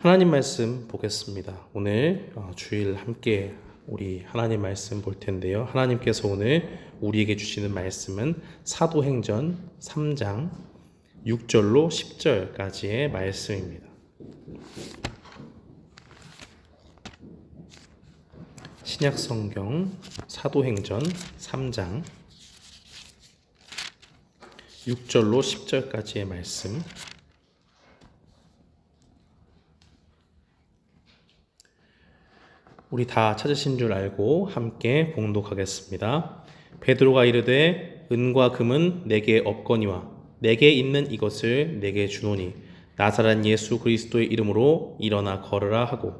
하나님 말씀 보겠습니다. 오늘 주일 함께 우리 하나님 말씀 볼 텐데요. 하나님께서 오늘 우리에게 주시는 말씀은 사도행전 3장 6절로 10절까지의 말씀입니다. 신약성경 사도행전 3장 6절로 10절까지의 말씀. 우리 다 찾으신 줄 알고 함께 봉독하겠습니다. 베드로가 이르되 은과 금은 내게 없거니와 내게 있는 이것을 내게 주노니 나사렛 예수 그리스도의 이름으로 일어나 걸으라 하고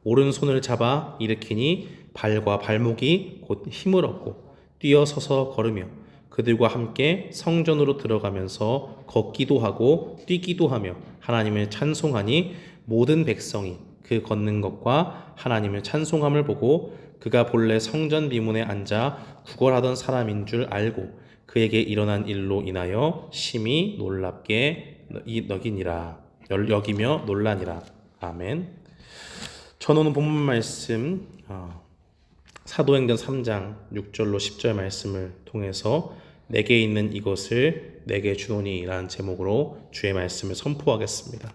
오른손을 잡아 일으키니 발과 발목이 곧 힘을 얻고 뛰어서서 걸으며 그들과 함께 성전으로 들어가면서 걷기도 하고 뛰기도 하며 하나님을 찬송하니 모든 백성이 그 걷는 것과 하나님을 찬송함을 보고 그가 본래 성전 비문에 앉아 구걸하던 사람인 줄 알고 그에게 일어난 일로 인하여 심히 놀랍게 여기며 놀라니라. 아멘. 저는 오늘 본문 말씀 사도행전 3장 6절로 10절 말씀을 통해서 내게 있는 이것을 내게 주노니 라는 제목으로 주의 말씀을 선포하겠습니다.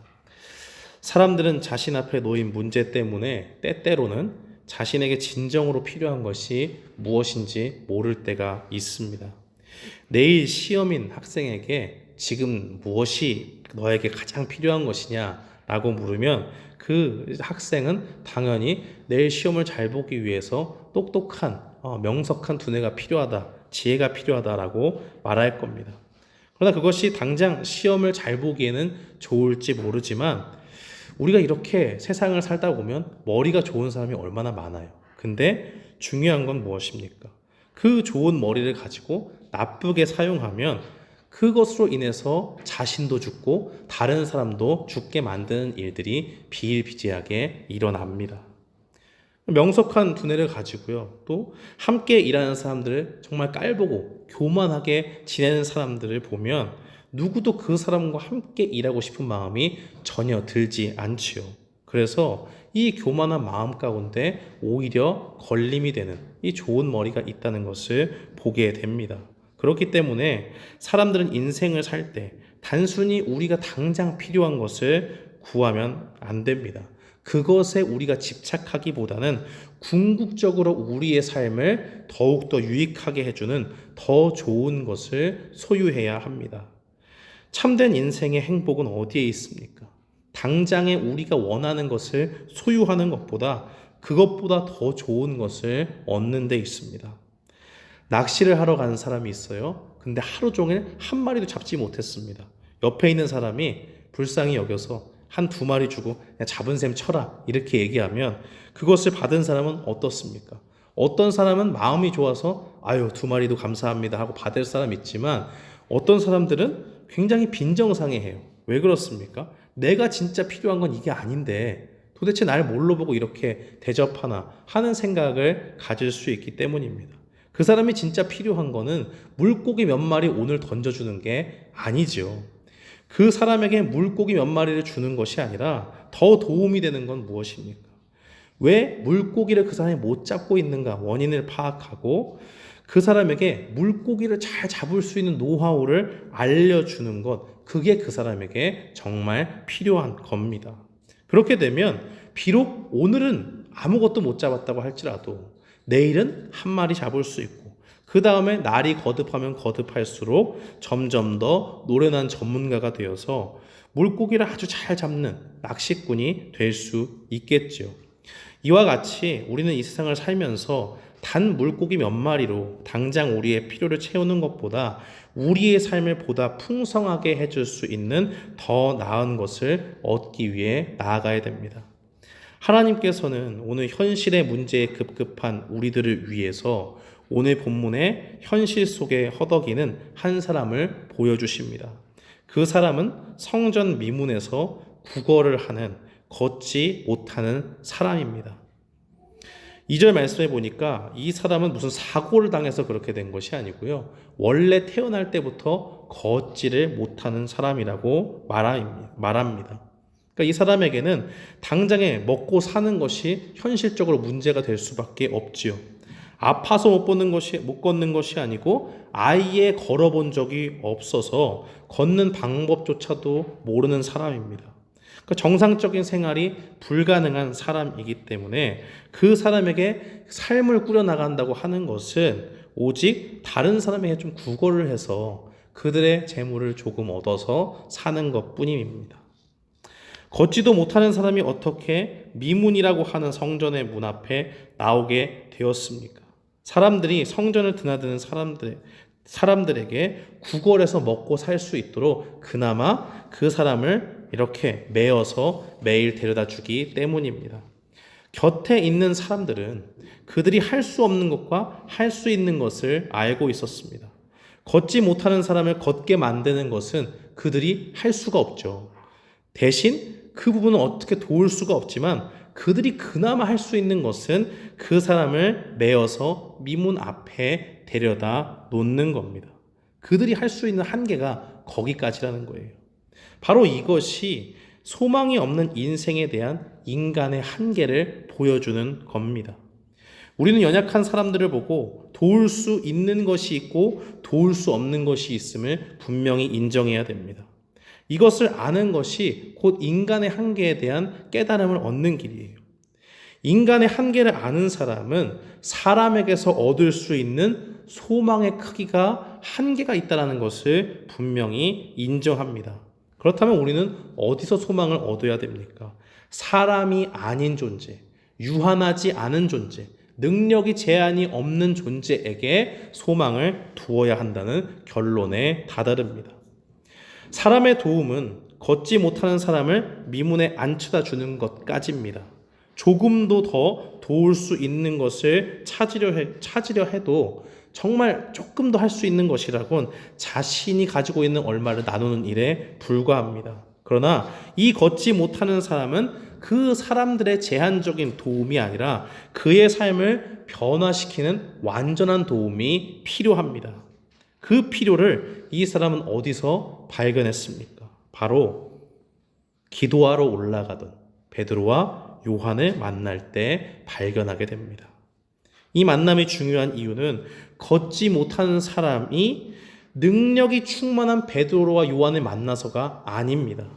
사람들은 자신 앞에 놓인 문제 때문에 때때로는 자신에게 진정으로 필요한 것이 무엇인지 모를 때가 있습니다. 내일 시험인 학생에게 지금 무엇이 너에게 가장 필요한 것이냐 라고 물으면 그 학생은 당연히 내일 시험을 잘 보기 위해서 똑똑한 명석한 두뇌가 필요하다, 지혜가 필요하다라고 말할 겁니다. 그러나 그것이 당장 시험을 잘 보기에는 좋을지 모르지만 우리가 이렇게 세상을 살다 보면 머리가 좋은 사람이 얼마나 많아요. 근데 중요한 건 무엇입니까? 그 좋은 머리를 가지고 나쁘게 사용하면 그것으로 인해서 자신도 죽고 다른 사람도 죽게 만드는 일들이 비일비재하게 일어납니다. 명석한 두뇌를 가지고요. 또 함께 일하는 사람들을 정말 깔보고 교만하게 지내는 사람들을 보면 누구도 그 사람과 함께 일하고 싶은 마음이 전혀 들지 않지요. 그래서 이 교만한 마음 가운데 오히려 걸림이 되는 이 좋은 머리가 있다는 것을 보게 됩니다. 그렇기 때문에 사람들은 인생을 살 때 단순히 우리가 당장 필요한 것을 구하면 안 됩니다. 그것에 우리가 집착하기보다는 궁극적으로 우리의 삶을 더욱더 유익하게 해주는 더 좋은 것을 소유해야 합니다. 참된 인생의 행복은 어디에 있습니까? 당장에 우리가 원하는 것을 소유하는 것보다 그것보다 더 좋은 것을 얻는 데 있습니다. 낚시를 하러 가는 사람이 있어요. 근데 하루 종일 한 마리도 잡지 못했습니다. 옆에 있는 사람이 불쌍히 여겨서 한 두 마리 주고 그냥 잡은 셈 쳐라 이렇게 얘기하면 그것을 받은 사람은 어떻습니까? 어떤 사람은 마음이 좋아서 아유 두 마리도 감사합니다 하고 받을 사람 있지만 어떤 사람들은 굉장히 빈정상해해요. 왜 그렇습니까? 내가 진짜 필요한 건 이게 아닌데 도대체 날 뭘로 보고 이렇게 대접하나 하는 생각을 가질 수 있기 때문입니다. 그 사람이 진짜 필요한 거는 물고기 몇 마리 오늘 던져주는 게 아니죠. 그 사람에게 물고기 몇 마리를 주는 것이 아니라 더 도움이 되는 건 무엇입니까? 왜 물고기를 그 사람이 못 잡고 있는가 원인을 파악하고 그 사람에게 물고기를 잘 잡을 수 있는 노하우를 알려주는 것, 그게 그 사람에게 정말 필요한 겁니다. 그렇게 되면 비록 오늘은 아무것도 못 잡았다고 할지라도 내일은 한 마리 잡을 수 있고 그 다음에 날이 거듭하면 거듭할수록 점점 더 노련한 전문가가 되어서 물고기를 아주 잘 잡는 낚시꾼이 될 수 있겠죠. 이와 같이 우리는 이 세상을 살면서 단 물고기 몇 마리로 당장 우리의 필요를 채우는 것보다 우리의 삶을 보다 풍성하게 해줄 수 있는 더 나은 것을 얻기 위해 나아가야 됩니다. 하나님께서는 오늘 현실의 문제에 급급한 우리들을 위해서 오늘 본문의 현실 속에 허덕이는 한 사람을 보여주십니다. 그 사람은 성전 미문에서 구걸을 하는 걷지 못하는 사람입니다. 2절 말씀해 보니까 이 사람은 무슨 사고를 당해서 그렇게 된 것이 아니고요. 원래 태어날 때부터 걷지를 못하는 사람이라고 말합니다. 그러니까 그러니까 이 사람에게는 당장에 먹고 사는 것이 현실적으로 문제가 될 수밖에 없지요. 아파서 못 걷는 것이 아니고 아예 걸어본 적이 없어서 걷는 방법조차도 모르는 사람입니다. 그러니까 정상적인 생활이 불가능한 사람이기 때문에 그 사람에게 삶을 꾸려나간다고 하는 것은 오직 다른 사람에게 좀 구걸을 해서 그들의 재물을 조금 얻어서 사는 것뿐입니다. 걷지도 못하는 사람이 어떻게 미문이라고 하는 성전의 문 앞에 나오게 되었습니까? 사람들이 성전을 드나드는 사람들에게 구걸해서 먹고 살 수 있도록 그나마 그 사람을 이렇게 메어서 매일 데려다 주기 때문입니다. 곁에 있는 사람들은 그들이 할 수 없는 것과 할 수 있는 것을 알고 있었습니다. 걷지 못하는 사람을 걷게 만드는 것은 그들이 할 수가 없죠. 대신 그 부분은 어떻게 도울 수가 없지만 그들이 그나마 할 수 있는 것은 그 사람을 메어서 미문 앞에 데려다 놓는 겁니다. 그들이 할 수 있는 한계가 거기까지라는 거예요. 바로 이것이 소망이 없는 인생에 대한 인간의 한계를 보여주는 겁니다. 우리는 연약한 사람들을 보고 도울 수 있는 것이 있고 도울 수 없는 것이 있음을 분명히 인정해야 됩니다. 이것을 아는 것이 곧 인간의 한계에 대한 깨달음을 얻는 길이에요. 인간의 한계를 아는 사람은 사람에게서 얻을 수 있는 소망의 크기가 한계가 있다는 것을 분명히 인정합니다. 그렇다면 우리는 어디서 소망을 얻어야 됩니까? 사람이 아닌 존재, 유한하지 않은 존재, 능력이 제한이 없는 존재에게 소망을 두어야 한다는 결론에 다다릅니다. 사람의 도움은 걷지 못하는 사람을 미문에 앉혀다 주는 것까지입니다. 조금도 더 도울 수 있는 것을 찾으려 해도 정말 조금 더 할 수 있는 것이라곤 자신이 가지고 있는 얼마를 나누는 일에 불과합니다. 그러나 이 걷지 못하는 사람은 그 사람들의 제한적인 도움이 아니라 그의 삶을 변화시키는 완전한 도움이 필요합니다. 그 필요를 이 사람은 어디서 발견했습니까? 바로 기도하러 올라가던 베드로와 요한을 만날 때 발견하게 됩니다. 이 만남이 중요한 이유는 걷지 못하는 사람이 능력이 충만한 베드로와 요한을 만나서가 아닙니다.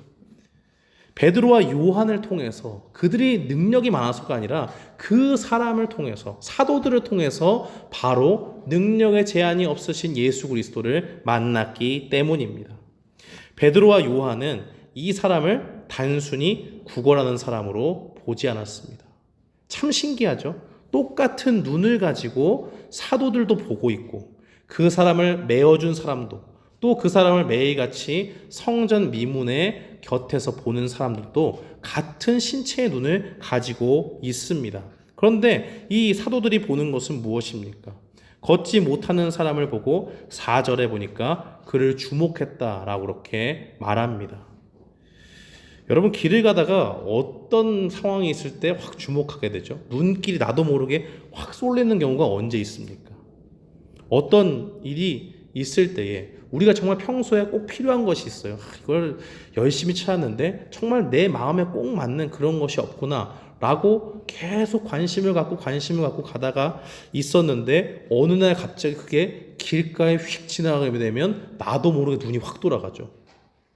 베드로와 요한을 통해서 그들이 능력이 많아서가 아니라 그 사람을 통해서 사도들을 통해서 바로 능력의 제한이 없으신 예수 그리스도를 만났기 때문입니다. 베드로와 요한은 이 사람을 단순히 구걸하는 사람으로 보지 않았습니다. 참 신기하죠? 똑같은 눈을 가지고 사도들도 보고 있고 그 사람을 메어준 사람도 또 그 사람을 매일같이 성전 미문의 곁에서 보는 사람들도 같은 신체의 눈을 가지고 있습니다. 그런데 이 사도들이 보는 것은 무엇입니까? 걷지 못하는 사람을 보고 4절에 보니까 그를 주목했다라고 그렇게 말합니다. 여러분 길을 가다가 어떤 상황이 있을 때 확 주목하게 되죠? 눈길이 나도 모르게 확 쏠리는 경우가 언제 있습니까? 어떤 일이 있을 때에 우리가 정말 평소에 꼭 필요한 것이 있어요. 이걸 열심히 찾았는데 정말 내 마음에 꼭 맞는 그런 것이 없구나 라고 계속 관심을 갖고 가다가 있었는데 어느 날 갑자기 그게 길가에 휙 지나가게 되면 나도 모르게 눈이 확 돌아가죠.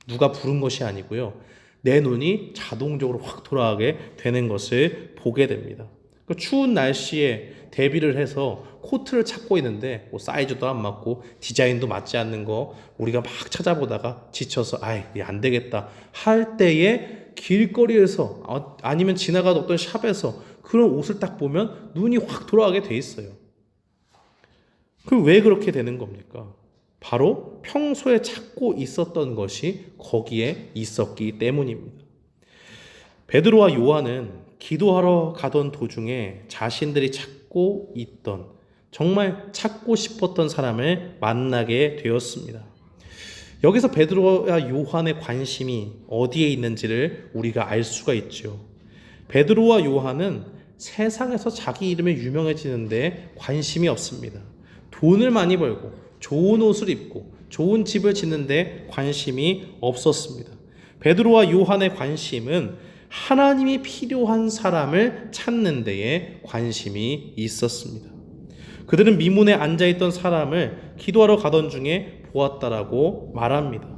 누가 부른 것이 아니고요. 내 눈이 자동적으로 확 돌아가게 되는 것을 보게 됩니다. 그 추운 날씨에 대비를 해서 코트를 찾고 있는데 뭐 사이즈도 안 맞고 디자인도 맞지 않는 거 우리가 막 찾아보다가 지쳐서 안 되겠다 할 때에 길거리에서 아니면 지나가던 어떤 샵에서 그런 옷을 딱 보면 눈이 확 돌아가게 돼 있어요. 그럼 왜 그렇게 되는 겁니까? 바로 평소에 찾고 있었던 것이 거기에 있었기 때문입니다. 베드로와 요한은 기도하러 가던 도중에 자신들이 찾고 있던 정말 찾고 싶었던 사람을 만나게 되었습니다. 여기서 베드로와 요한의 관심이 어디에 있는지를 우리가 알 수가 있죠. 베드로와 요한은 세상에서 자기 이름이 유명해지는데 관심이 없습니다. 돈을 많이 벌고 좋은 옷을 입고 좋은 집을 짓는데 관심이 없었습니다. 베드로와 요한의 관심은 하나님이 필요한 사람을 찾는 데에 관심이 있었습니다. 그들은 미문에 앉아있던 사람을 기도하러 가던 중에 보았다라고 말합니다.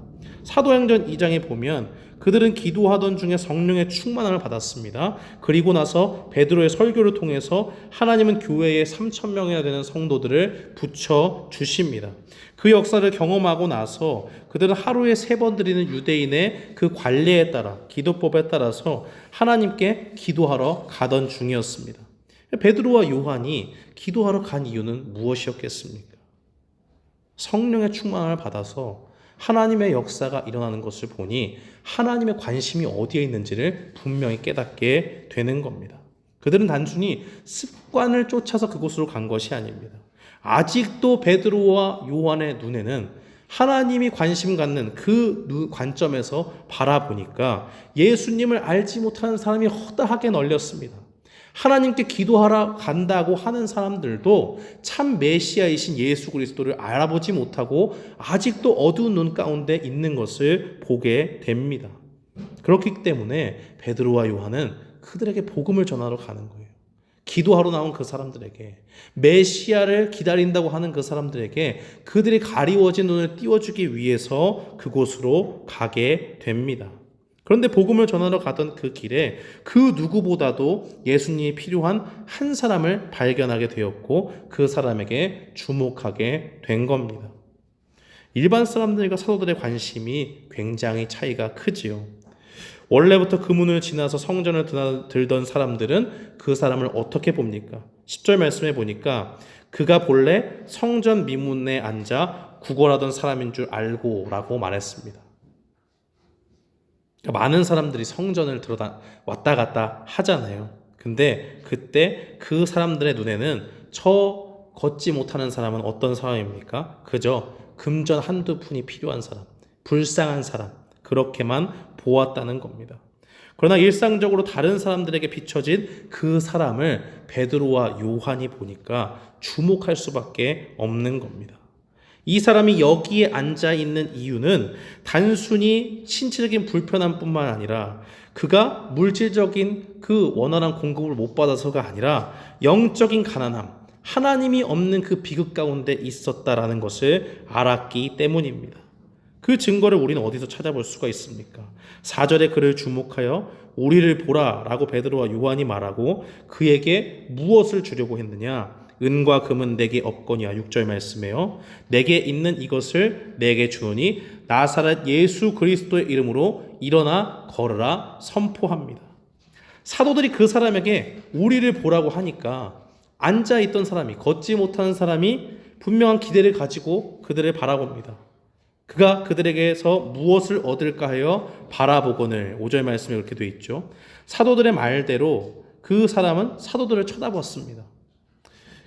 사도행전 2장에 보면 그들은 기도하던 중에 성령의 충만함을 받았습니다. 그리고 나서 베드로의 설교를 통해서 하나님은 교회에 3,000명이나 되는 성도들을 붙여 주십니다. 그 역사를 경험하고 나서 그들은 하루에 3번 드리는 유대인의 그 관례에 따라, 기도법에 따라서 하나님께 기도하러 가던 중이었습니다. 베드로와 요한이 기도하러 간 이유는 무엇이었겠습니까? 성령의 충만함을 받아서 하나님의 역사가 일어나는 것을 보니 하나님의 관심이 어디에 있는지를 분명히 깨닫게 되는 겁니다. 그들은 단순히 습관을 쫓아서 그곳으로 간 것이 아닙니다. 아직도 베드로와 요한의 눈에는 하나님이 관심 갖는 그 관점에서 바라보니까 예수님을 알지 못하는 사람이 허다하게 널렸습니다. 하나님께 기도하러 간다고 하는 사람들도 참 메시아이신 예수 그리스도를 알아보지 못하고 아직도 어두운 눈 가운데 있는 것을 보게 됩니다. 그렇기 때문에 베드로와 요한은 그들에게 복음을 전하러 가는 거예요. 기도하러 나온 그 사람들에게, 메시아를 기다린다고 하는 그 사람들에게 그들이 가리워진 눈을 띄워주기 위해서 그곳으로 가게 됩니다. 그런데 복음을 전하러 가던 그 길에 그 누구보다도 예수님이 필요한 한 사람을 발견하게 되었고 그 사람에게 주목하게 된 겁니다. 일반 사람들과 사도들의 관심이 굉장히 차이가 크지요. 원래부터 그 문을 지나서 성전을 들던 사람들은 그 사람을 어떻게 봅니까? 10절 말씀에 보니까 그가 본래 성전 미문에 앉아 구걸하던 사람인 줄 알고 라고 말했습니다. 많은 사람들이 성전을 왔다 갔다 하잖아요. 근데 그때 그 사람들의 눈에는 저 걷지 못하는 사람은 어떤 사람입니까? 그저 금전 한두 푼이 필요한 사람, 불쌍한 사람, 그렇게만 보았다는 겁니다. 그러나 일상적으로 다른 사람들에게 비춰진 그 사람을 베드로와 요한이 보니까 주목할 수밖에 없는 겁니다. 이 사람이 여기에 앉아있는 이유는 단순히 신체적인 불편함뿐만 아니라 그가 물질적인 그 원활한 공급을 못 받아서가 아니라 영적인 가난함, 하나님이 없는 그 비극 가운데 있었다라는 것을 알았기 때문입니다. 그 증거를 우리는 어디서 찾아볼 수가 있습니까? 4절에 그를 주목하여 우리를 보라 라고 베드로와 요한이 말하고 그에게 무엇을 주려고 했느냐? 은과 금은 내게 없거니와 6절 말씀에요. 내게 있는 이것을 내게 주노니 나사렛 예수 그리스도의 이름으로 일어나 걸으라 선포합니다. 사도들이 그 사람에게 우리를 보라고 하니까 앉아있던 사람이, 걷지 못하는 사람이 분명한 기대를 가지고 그들을 바라봅니다. 그가 그들에게서 무엇을 얻을까 하여 바라보거늘 5절 말씀에 그렇게 되어 있죠. 사도들의 말대로 그 사람은 사도들을 쳐다봤습니다.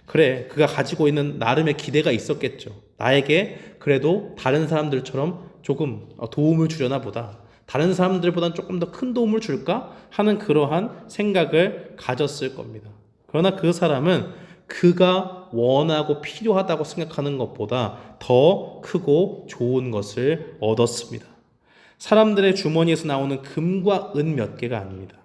그래, 그가 가지고 있는 나름의 기대가 있었겠죠. 나에게 그래도 다른 사람들처럼 조금 도움을 주려나 보다. 다른 사람들보다는 조금 더 큰 도움을 줄까? 하는 그러한 생각을 가졌을 겁니다. 그러나 그 사람은 그가 원하고 필요하다고 생각하는 것보다 더 크고 좋은 것을 얻었습니다. 사람들의 주머니에서 나오는 금과 은 몇 개가 아닙니다.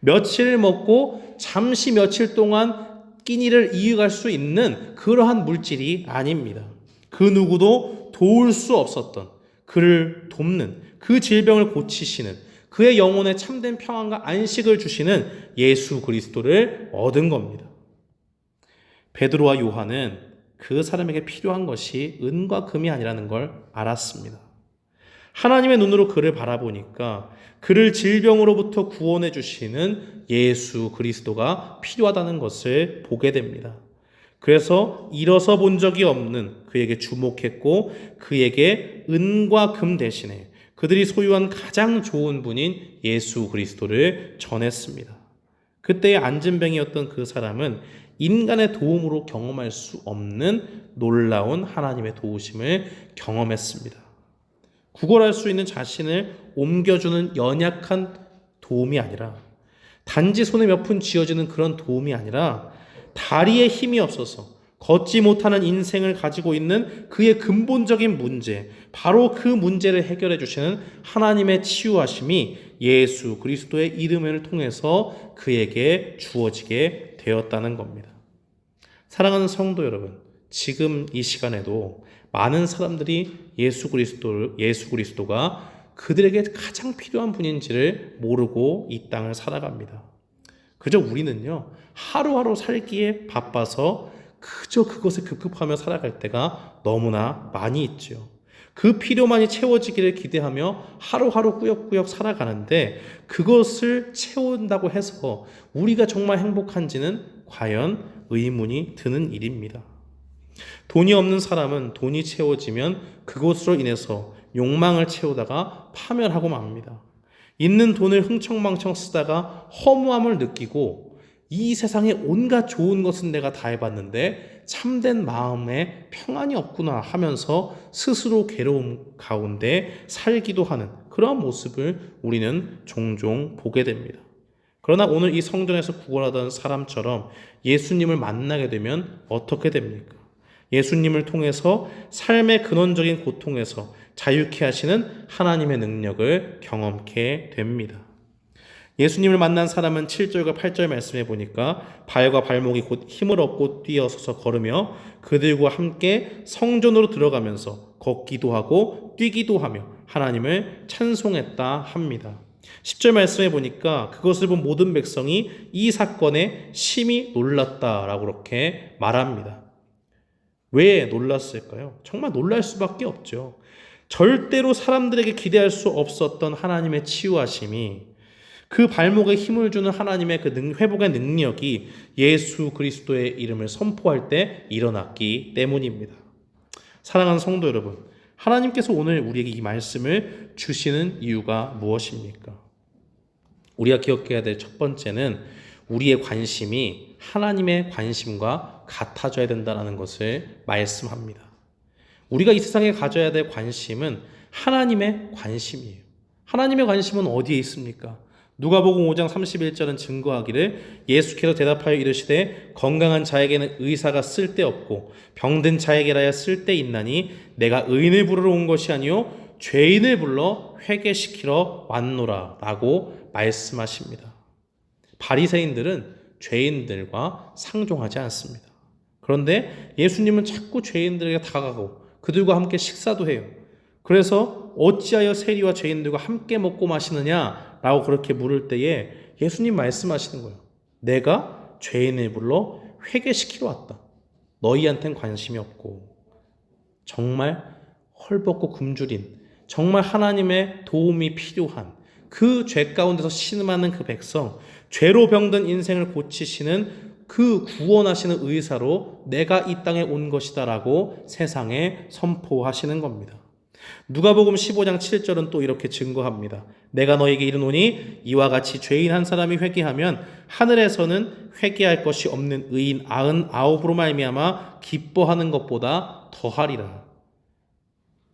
며칠 먹고 잠시 며칠 동안 끼니를 이어갈 수 있는 그러한 물질이 아닙니다. 그 누구도 도울 수 없었던, 그를 돕는, 그 질병을 고치시는, 그의 영혼에 참된 평안과 안식을 주시는 예수 그리스도를 얻은 겁니다. 베드로와 요한은 그 사람에게 필요한 것이 은과 금이 아니라는 걸 알았습니다. 하나님의 눈으로 그를 바라보니까 그를 질병으로부터 구원해 주시는 예수 그리스도가 필요하다는 것을 보게 됩니다. 그래서 일어서 본 적이 없는 그에게 주목했고 그에게 은과 금 대신에 그들이 소유한 가장 좋은 분인 예수 그리스도를 전했습니다. 그때의 안진뱅이였던 그 사람은 인간의 도움으로 경험할 수 없는 놀라운 하나님의 도우심을 경험했습니다. 구걸할 수 있는 자신을 옮겨주는 연약한 도움이 아니라 단지 손에 몇 푼 쥐어지는 그런 도움이 아니라 다리에 힘이 없어서 걷지 못하는 인생을 가지고 있는 그의 근본적인 문제, 바로 그 문제를 해결해 주시는 하나님의 치유하심이 예수 그리스도의 이름을 통해서 그에게 주어지게 되었다는 겁니다. 사랑하는 성도 여러분, 지금 이 시간에도 많은 사람들이 예수 그리스도가 그들에게 가장 필요한 분인지를 모르고 이 땅을 살아갑니다. 그저 우리는요, 하루하루 살기에 바빠서 그저 그것에 급급하며 살아갈 때가 너무나 많이 있죠. 그 필요만이 채워지기를 기대하며 하루하루 꾸역꾸역 살아가는데 그것을 채운다고 해서 우리가 정말 행복한지는 과연 의문이 드는 일입니다. 돈이 없는 사람은 돈이 채워지면 그것으로 인해서 욕망을 채우다가 파멸하고 맙니다. 있는 돈을 흥청망청 쓰다가 허무함을 느끼고 이 세상에 온갖 좋은 것은 내가 다 해봤는데 참된 마음에 평안이 없구나 하면서 스스로 괴로움 가운데 살기도 하는 그러한 모습을 우리는 종종 보게 됩니다. 그러나 오늘 이 성전에서 구걸하던 사람처럼 예수님을 만나게 되면 어떻게 됩니까? 예수님을 통해서 삶의 근원적인 고통에서 자유케 하시는 하나님의 능력을 경험케 됩니다. 예수님을 만난 사람은 7절과 8절 말씀해 보니까 발과 발목이 곧 힘을 얻고 뛰어서서 걸으며 그들과 함께 성전으로 들어가면서 걷기도 하고 뛰기도 하며 하나님을 찬송했다 합니다. 10절 말씀해 보니까 그것을 본 모든 백성이 이 사건에 심히 놀랐다라고 그렇게 말합니다. 왜 놀랐을까요? 정말 놀랄 수밖에 없죠. 절대로 사람들에게 기대할 수 없었던 하나님의 치유하심이 그 발목에 힘을 주는 하나님의 그 회복의 능력이 예수 그리스도의 이름을 선포할 때 일어났기 때문입니다. 사랑하는 성도 여러분, 하나님께서 오늘 우리에게 이 말씀을 주시는 이유가 무엇입니까? 우리가 기억해야 될 첫 번째는 우리의 관심이 하나님의 관심과 같아져야 된다는 것을 말씀합니다. 우리가 이 세상에 가져야 될 관심은 하나님의 관심이에요. 하나님의 관심은 어디에 있습니까? 누가복음 5장 31절은 증거하기를 예수께서 대답하여 이르시되 건강한 자에게는 의사가 쓸데없고 병든 자에게라야 쓸데있나니 내가 의인을 부르러 온 것이 아니요 죄인을 불러 회개시키러 왔노라 라고 말씀하십니다. 바리새인들은 죄인들과 상종하지 않습니다. 그런데 예수님은 자꾸 죄인들에게 다가가고 그들과 함께 식사도 해요. 그래서 어찌하여 세리와 죄인들과 함께 먹고 마시느냐 라고 그렇게 물을 때에 예수님 말씀하시는 거예요. 내가 죄인을 불러 회개시키러 왔다. 너희한텐 관심이 없고 정말 헐벗고 굶주린 정말 하나님의 도움이 필요한 그 죄 가운데서 신음하는 그 백성, 죄로 병든 인생을 고치시는 그 구원하시는 의사로 내가 이 땅에 온 것이다 라고 세상에 선포하시는 겁니다. 누가복음 15장 7절은 또 이렇게 증거합니다. 내가 너에게 이르노니 이와 같이 죄인 한 사람이 회개하면 하늘에서는 회개할 것이 없는 의인 99으로 말미암아 기뻐하는 것보다 더하리라.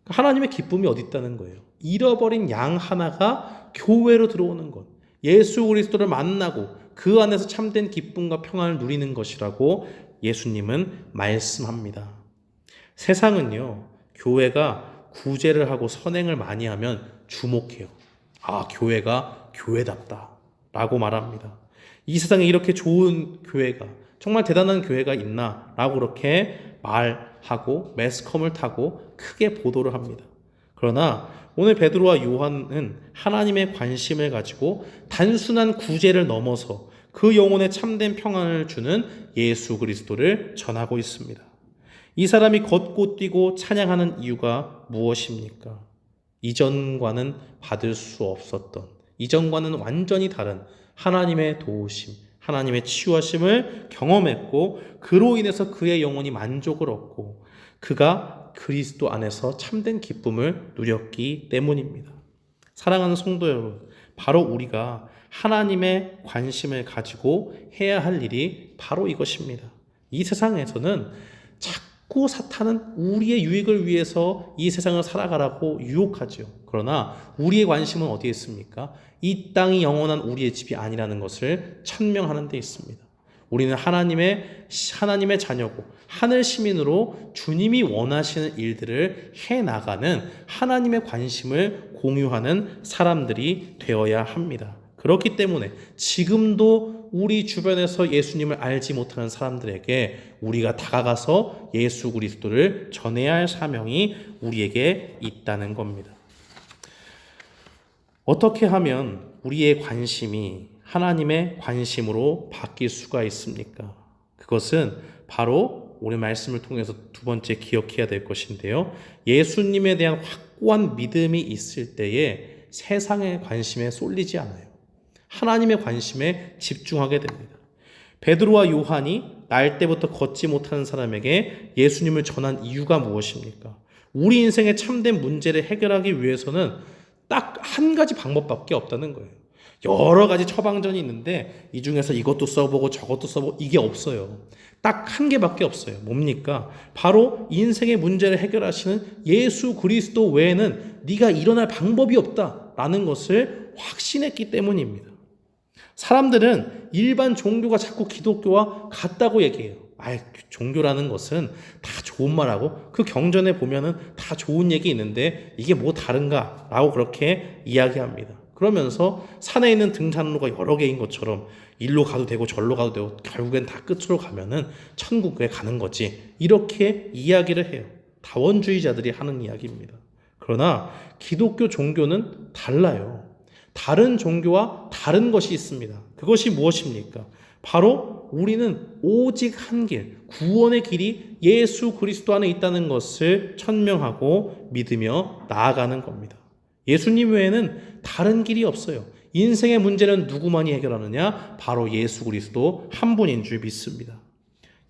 하나님의 기쁨이 어디 있다는 거예요? 잃어버린 양 하나가 교회로 들어오는 것, 예수 그리스도를 만나고 그 안에서 참된 기쁨과 평안을 누리는 것이라고 예수님은 말씀합니다. 세상은요, 교회가 구제를 하고 선행을 많이 하면 주목해요. 아, 교회가 교회답다 라고 말합니다. 이 세상에 이렇게 좋은 교회가, 정말 대단한 교회가 있나 라고 그렇게 말하고 매스컴을 타고 크게 보도를 합니다. 그러나 오늘 베드로와 요한은 하나님의 관심을 가지고 단순한 구제를 넘어서 그 영혼에 참된 평안을 주는 예수 그리스도를 전하고 있습니다. 이 사람이 걷고 뛰고 찬양하는 이유가 무엇입니까? 이전과는 받을 수 없었던, 이전과는 완전히 다른 하나님의 도우심, 하나님의 치유하심을 경험했고 그로 인해서 그의 영혼이 만족을 얻고 그가 그리스도 안에서 참된 기쁨을 누렸기 때문입니다. 사랑하는 성도 여러분, 바로 우리가 하나님의 관심을 가지고 해야 할 일이 바로 이것입니다. 이 세상에서는 자꾸 사탄은 우리의 유익을 위해서 이 세상을 살아가라고 유혹하죠. 그러나 우리의 관심은 어디에 있습니까? 이 땅이 영원한 우리의 집이 아니라는 것을 천명하는 데 있습니다. 우리는 하나님의 자녀고 하늘 시민으로 주님이 원하시는 일들을 해나가는 하나님의 관심을 공유하는 사람들이 되어야 합니다. 그렇기 때문에 지금도 우리 주변에서 예수님을 알지 못하는 사람들에게 우리가 다가가서 예수 그리스도를 전해야 할 사명이 우리에게 있다는 겁니다. 어떻게 하면 우리의 관심이 하나님의 관심으로 바뀔 수가 있습니까? 그것은 바로 오늘 말씀을 통해서 두 번째 기억해야 될 것인데요. 예수님에 대한 확고한 믿음이 있을 때에 세상의 관심에 쏠리지 않아요. 하나님의 관심에 집중하게 됩니다. 베드로와 요한이 날 때부터 걷지 못하는 사람에게 예수님을 전한 이유가 무엇입니까? 우리 인생의 참된 문제를 해결하기 위해서는 딱 한 가지 방법밖에 없다는 거예요. 여러 가지 처방전이 있는데 이 중에서 이것도 써보고 저것도 써보고 이게 없어요. 딱 한 개밖에 없어요. 뭡니까? 바로 인생의 문제를 해결하시는 예수 그리스도 외에는 네가 일어날 방법이 없다라는 것을 확신했기 때문입니다. 사람들은 일반 종교가 자꾸 기독교와 같다고 얘기해요. 종교라는 것은 다 좋은 말하고 그 경전에 보면은 다 좋은 얘기 있는데 이게 뭐 다른가? 라고 그렇게 이야기합니다. 그러면서 산에 있는 등산로가 여러 개인 것처럼 일로 가도 되고 절로 가도 되고 결국엔 다 끝으로 가면은 천국에 가는 거지. 이렇게 이야기를 해요. 다원주의자들이 하는 이야기입니다. 그러나 기독교 종교는 달라요. 다른 종교와 다른 것이 있습니다. 그것이 무엇입니까? 바로 우리는 오직 한 길, 구원의 길이 예수 그리스도 안에 있다는 것을 천명하고 믿으며 나아가는 겁니다. 예수님 외에는 다른 길이 없어요. 인생의 문제는 누구만이 해결하느냐? 바로 예수 그리스도 한 분인 줄 믿습니다.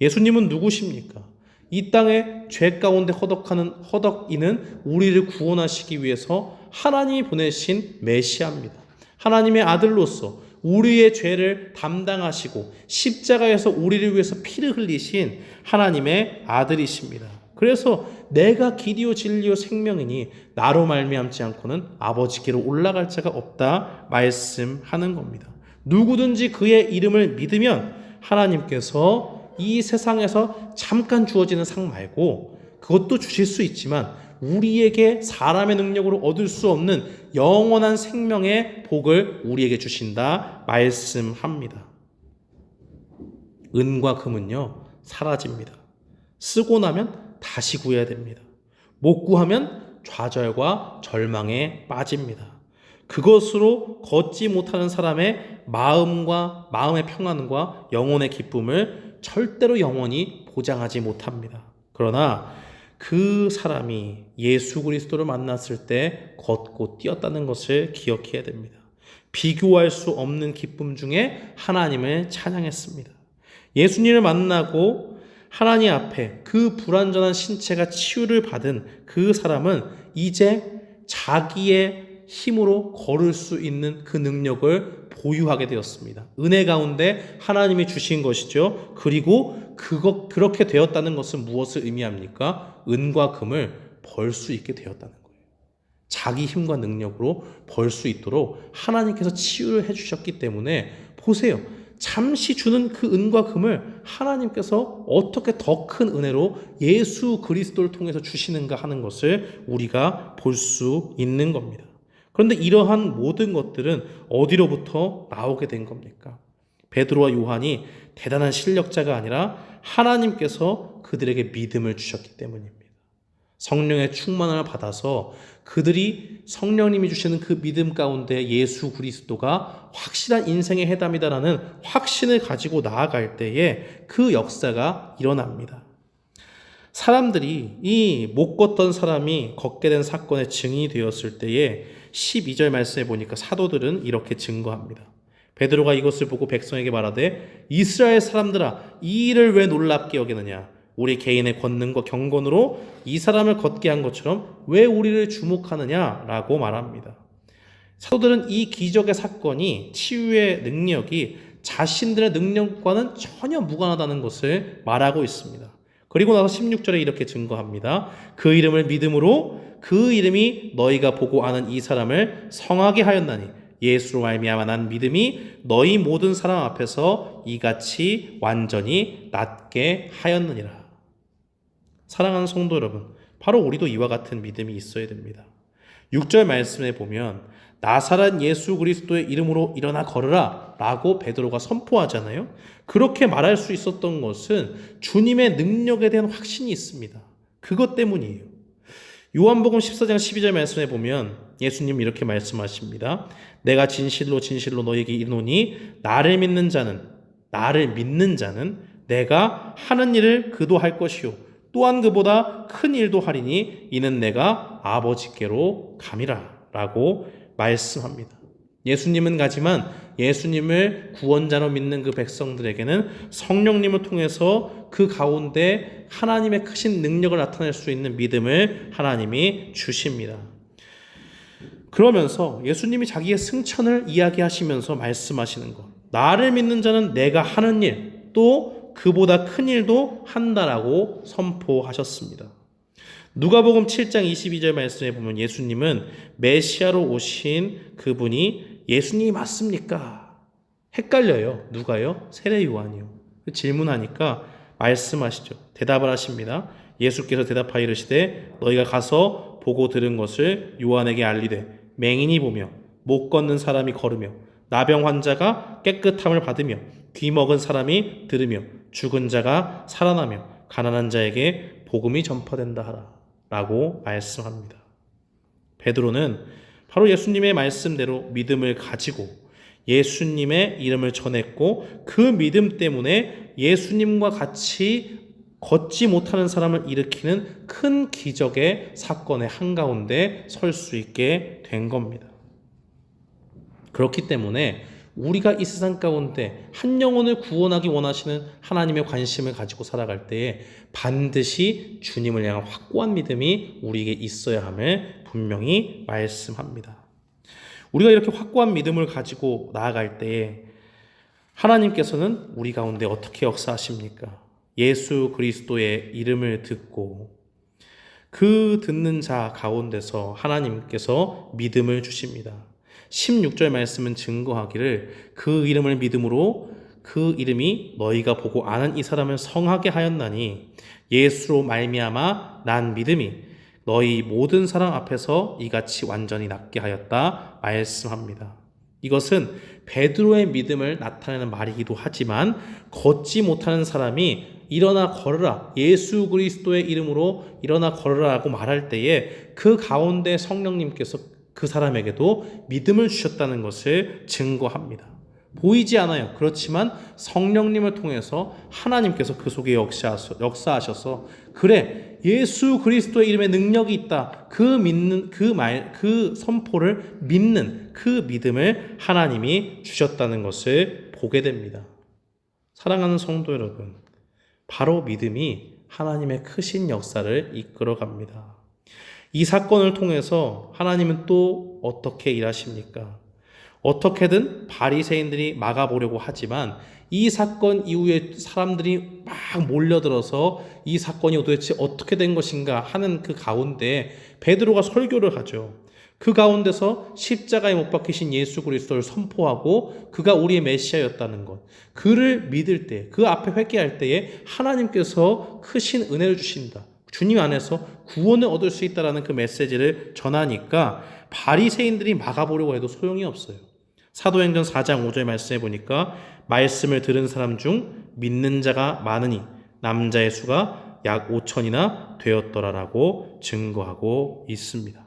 예수님은 누구십니까? 이 땅에 죄 가운데 허덕이는 우리를 구원하시기 위해서 하나님이 보내신 메시아입니다. 하나님의 아들로서 우리의 죄를 담당하시고 십자가에서 우리를 위해서 피를 흘리신 하나님의 아들이십니다. 그래서 내가 길이요 진리요 생명이니 나로 말미암지 않고는 아버지께로 올라갈 자가 없다 말씀하는 겁니다. 누구든지 그의 이름을 믿으면 하나님께서 이 세상에서 잠깐 주어지는 상 말고 그것도 주실 수 있지만 우리에게 사람의 능력으로 얻을 수 없는 영원한 생명의 복을 우리에게 주신다 말씀합니다. 은과 금은요 사라집니다. 쓰고 나면 다시 구해야 됩니다. 못 구하면 좌절과 절망에 빠집니다. 그것으로 걷지 못하는 사람의 마음의 평안과 영혼의 기쁨을 절대로 영원히 보장하지 못합니다. 그러나 그 사람이 예수 그리스도를 만났을 때 걷고 뛰었다는 것을 기억해야 됩니다. 비교할 수 없는 기쁨 중에 하나님을 찬양했습니다. 예수님을 만나고 하나님 앞에 그 불완전한 신체가 치유를 받은 그 사람은 이제 자기의 힘으로 걸을 수 있는 그 능력을 보유하게 되었습니다. 은혜 가운데 하나님이 주신 것이죠. 그리고 그렇게 되었다는 것은 무엇을 의미합니까? 은과 금을 벌 수 있게 되었다는 거예요. 자기 힘과 능력으로 벌 수 있도록 하나님께서 치유를 해주셨기 때문에 보세요. 잠시 주는 그 은과 금을 하나님께서 어떻게 더 큰 은혜로 예수 그리스도를 통해서 주시는가 하는 것을 우리가 볼 수 있는 겁니다. 그런데 이러한 모든 것들은 어디로부터 나오게 된 겁니까? 베드로와 요한이 대단한 실력자가 아니라 하나님께서 그들에게 믿음을 주셨기 때문입니다. 성령의 충만을 받아서 그들이 성령님이 주시는 그 믿음 가운데 예수 그리스도가 확실한 인생의 해답이다라는 확신을 가지고 나아갈 때에 그 역사가 일어납니다. 사람들이 이 못 걷던 사람이 걷게 된 사건의 증인이 되었을 때에 12절 말씀에 보니까 사도들은 이렇게 증거합니다. 베드로가 이것을 보고 백성에게 말하되 이스라엘 사람들아 이 일을 왜 놀랍게 여기느냐 우리 개인의 권능과 경건으로 이 사람을 걷게 한 것처럼 왜 우리를 주목하느냐라고 말합니다. 사도들은 이 기적의 사건이 치유의 능력이 자신들의 능력과는 전혀 무관하다는 것을 말하고 있습니다. 그리고 나서 16절에 이렇게 증거합니다. 그 이름을 믿음으로 그 이름이 너희가 보고 아는 이 사람을 성하게 하였나니 예수로 말미암아 난 믿음이 너희 모든 사람 앞에서 이같이 완전히 낫게 하였느니라. 사랑하는 성도 여러분, 바로 우리도 이와 같은 믿음이 있어야 됩니다. 6절 말씀에 보면 나사렛 예수 그리스도의 이름으로 일어나 걸으라 라고 베드로가 선포하잖아요. 그렇게 말할 수 있었던 것은 주님의 능력에 대한 확신이 있습니다. 그것 때문이에요. 요한복음 14장 12절 말씀에 보면 예수님 이렇게 말씀하십니다. 내가 진실로 진실로 너에게 이르노니 나를 믿는 자는 내가 하는 일을 그도 할 것이요 또한 그보다 큰 일도 하리니 이는 내가 아버지께로 감이라 라고 말씀합니다. 예수님은 가지만 예수님을 구원자로 믿는 그 백성들에게는 성령님을 통해서 그 가운데 하나님의 크신 능력을 나타낼 수 있는 믿음을 하나님이 주십니다. 그러면서 예수님이 자기의 승천을 이야기하시면서 말씀하시는 것, 나를 믿는 자는 내가 하는 일, 또 그보다 큰 일도 한다라고 선포하셨습니다. 누가복음 7장 22절 말씀에 보면 예수님은 메시아로 오신 그분이 예수님이 맞습니까? 헷갈려요. 누가요? 세례 요한이요. 질문하니까 말씀하시죠. 대답을 하십니다. 예수께서 대답하여 이르시되 너희가 가서 보고 들은 것을 요한에게 알리되 맹인이 보며 못 걷는 사람이 걸으며 나병 환자가 깨끗함을 받으며 귀 먹은 사람이 들으며 죽은 자가 살아나며 가난한 자에게 복음이 전파된다 하라 라고 말씀합니다. 베드로는 바로 예수님의 말씀대로 믿음을 가지고 예수님의 이름을 전했고 그 믿음 때문에 예수님과 같이 걷지 못하는 사람을 일으키는 큰 기적의 사건의 한가운데 설 수 있게 된 겁니다. 그렇기 때문에 우리가 이 세상 가운데 한 영혼을 구원하기 원하시는 하나님의 관심을 가지고 살아갈 때에 반드시 주님을 향한 확고한 믿음이 우리에게 있어야 함을 분명히 말씀합니다. 우리가 이렇게 확고한 믿음을 가지고 나아갈 때에 하나님께서는 우리 가운데 어떻게 역사하십니까? 예수 그리스도의 이름을 듣고 그 듣는 자 가운데서 하나님께서 믿음을 주십니다. 16절 말씀은 증거하기를 그 이름을 믿음으로 그 이름이 너희가 보고 아는 이 사람을 성하게 하였나니 예수로 말미암아 난 믿음이 너희 모든 사람 앞에서 이같이 완전히 낫게 하였다 말씀합니다. 이것은 베드로의 믿음을 나타내는 말이기도 하지만 걷지 못하는 사람이 일어나 걸으라 예수 그리스도의 이름으로 일어나 걸으라고 말할 때에 그 가운데 성령님께서 그 사람에게도 믿음을 주셨다는 것을 증거합니다. 보이지 않아요. 그렇지만 성령님을 통해서 하나님께서 그 속에 역사하셔서 그래 예수 그리스도의 이름에 능력이 있다. 그 선포를 믿는 그 믿음을 하나님이 주셨다는 것을 보게 됩니다. 사랑하는 성도 여러분, 바로 믿음이 하나님의 크신 역사를 이끌어갑니다. 이 사건을 통해서 하나님은 또 어떻게 일하십니까? 어떻게든 바리새인들이 막아보려고 하지만 이 사건 이후에 사람들이 막 몰려들어서 이 사건이 도대체 어떻게 된 것인가 하는 그 가운데 베드로가 설교를 하죠. 그 가운데서 십자가에 못 박히신 예수 그리스도를 선포하고 그가 우리의 메시아였다는 것, 그를 믿을 때, 그 앞에 회개할 때에 하나님께서 크신 은혜를 주신다. 주님 안에서 구원을 얻을 수 있다는 그 메시지를 전하니까 바리새인들이 막아보려고 해도 소용이 없어요. 사도행전 4장 5절 말씀해 보니까 말씀을 들은 사람 중 믿는 자가 많으니 남자의 수가 약 5천이나 되었더라라고 증거하고 있습니다.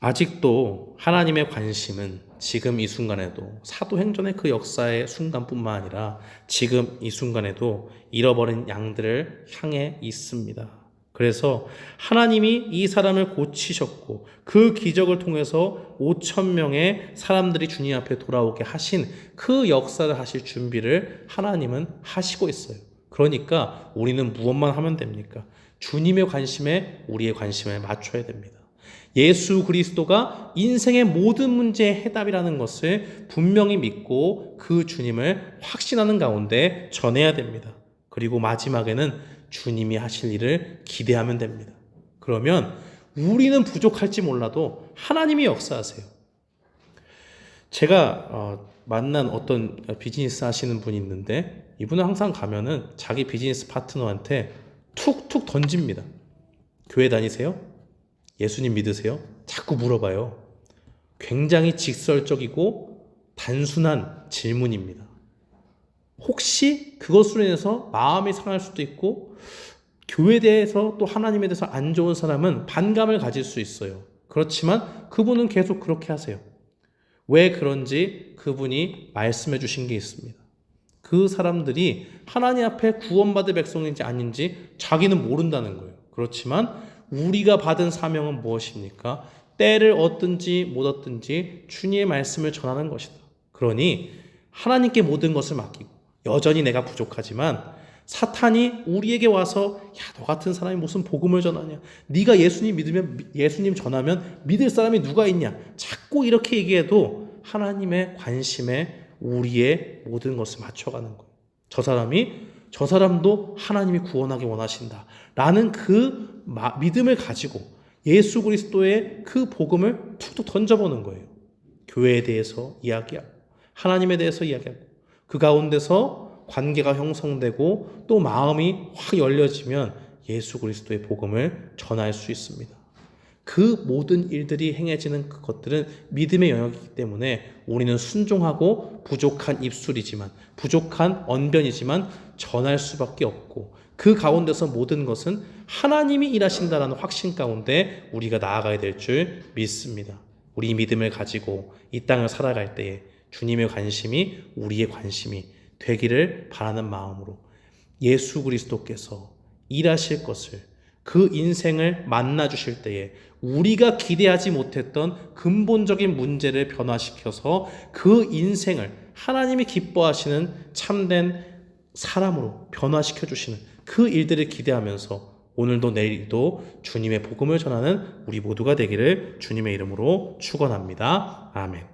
아직도 하나님의 관심은 지금 이 순간에도 사도행전의 그 역사의 순간뿐만 아니라 지금 이 순간에도 잃어버린 양들을 향해 있습니다. 그래서 하나님이 이 사람을 고치셨고 그 기적을 통해서 5천 명의 사람들이 주님 앞에 돌아오게 하신 그 역사를 하실 준비를 하나님은 하시고 있어요. 그러니까 우리는 무엇만 하면 됩니까? 주님의 관심에 우리의 관심을 맞춰야 됩니다. 예수 그리스도가 인생의 모든 문제의 해답이라는 것을 분명히 믿고 그 주님을 확신하는 가운데 전해야 됩니다. 그리고 마지막에는 주님이 하실 일을 기대하면 됩니다. 그러면 우리는 부족할지 몰라도 하나님이 역사하세요. 제가 만난 어떤 비즈니스 하시는 분이 있는데 이분은 항상 가면은 자기 비즈니스 파트너한테 툭툭 던집니다. 교회 다니세요? 예수님 믿으세요? 자꾸 물어봐요. 굉장히 직설적이고 단순한 질문입니다. 혹시 그것으로 인해서 마음이 상할 수도 있고 교회에 대해서 또 하나님에 대해서 안 좋은 사람은 반감을 가질 수 있어요. 그렇지만 그분은 계속 그렇게 하세요. 왜 그런지 그분이 말씀해 주신 게 있습니다. 그 사람들이 하나님 앞에 구원받을 백성인지 아닌지 자기는 모른다는 거예요. 그렇지만 우리가 받은 사명은 무엇입니까? 때를 얻든지 못 얻든지 주님의 말씀을 전하는 것이다. 그러니 하나님께 모든 것을 맡기고 여전히 내가 부족하지만 사탄이 우리에게 와서 야, 너 같은 사람이 무슨 복음을 전하냐? 네가 예수님 믿으면 예수님 전하면 믿을 사람이 누가 있냐? 자꾸 이렇게 얘기해도 하나님의 관심에 우리의 모든 것을 맞춰가는 거예요. 저 사람도 하나님이 구원하기 원하신다 라는 그 믿음을 가지고 예수 그리스도의 그 복음을 툭툭 던져보는 거예요. 교회에 대해서 이야기하고 하나님에 대해서 이야기하고 그 가운데서 관계가 형성되고 또 마음이 확 열려지면 예수 그리스도의 복음을 전할 수 있습니다. 그 모든 일들이 행해지는 그것들은 믿음의 영역이기 때문에 우리는 순종하고 부족한 입술이지만 부족한 언변이지만 전할 수밖에 없고 그 가운데서 모든 것은 하나님이 일하신다라는 확신 가운데 우리가 나아가야 될 줄 믿습니다. 우리 믿음을 가지고 이 땅을 살아갈 때에 주님의 관심이 우리의 관심이 되기를 바라는 마음으로 예수 그리스도께서 일하실 것을 그 인생을 만나 주실 때에 우리가 기대하지 못했던 근본적인 문제를 변화시켜서 그 인생을 하나님이 기뻐하시는 참된 사람으로 변화시켜 주시는 그 일들을 기대하면서 오늘도 내일도 주님의 복음을 전하는 우리 모두가 되기를 주님의 이름으로 축원합니다. 아멘.